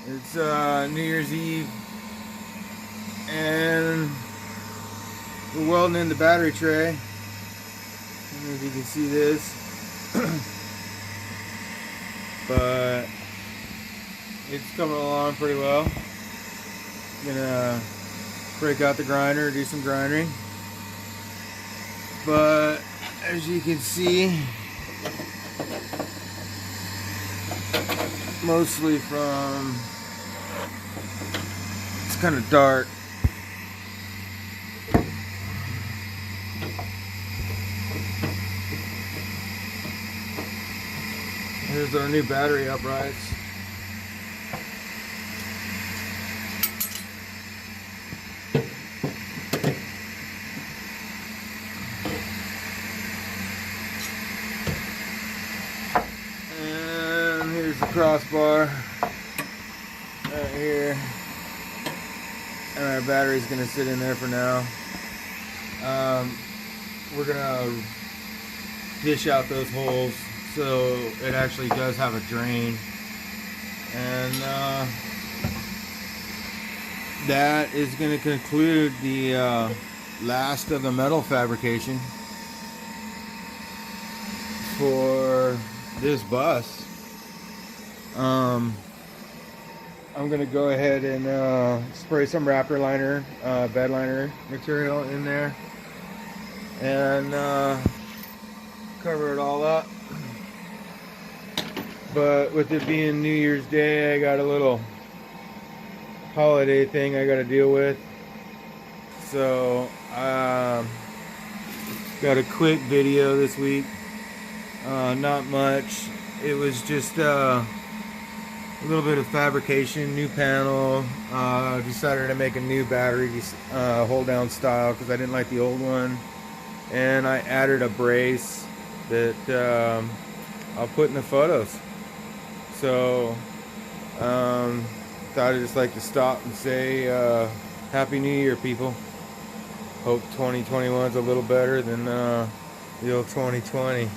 It's New Year's Eve, and we're welding in the battery tray. I don't know if you can see this, but it's coming along pretty well. Gonna break out the grinder, do some grinding. But as you can see, mostly from, it's kind of dark. Here's our new battery uprights. And here's the crossbar right here. And our battery's gonna sit in there for now. We're gonna dish out those holes so it actually does have a drain, and that is going to conclude the last of the metal fabrication for this bus. I'm going to go ahead and spray some Raptor liner, bed liner material in there, and cover it all up. But with it being New Year's Day, I got a little holiday thing I got to deal with. So, got a quick video this week. Not much. It was just a little bit of fabrication, new panel. Decided to make a new battery hold down style because I didn't like the old one. And I added a brace that I'll put in the photos. So, thought I'd just like to stop and say Happy New Year, people. Hope 2021 is a little better than the old 2020.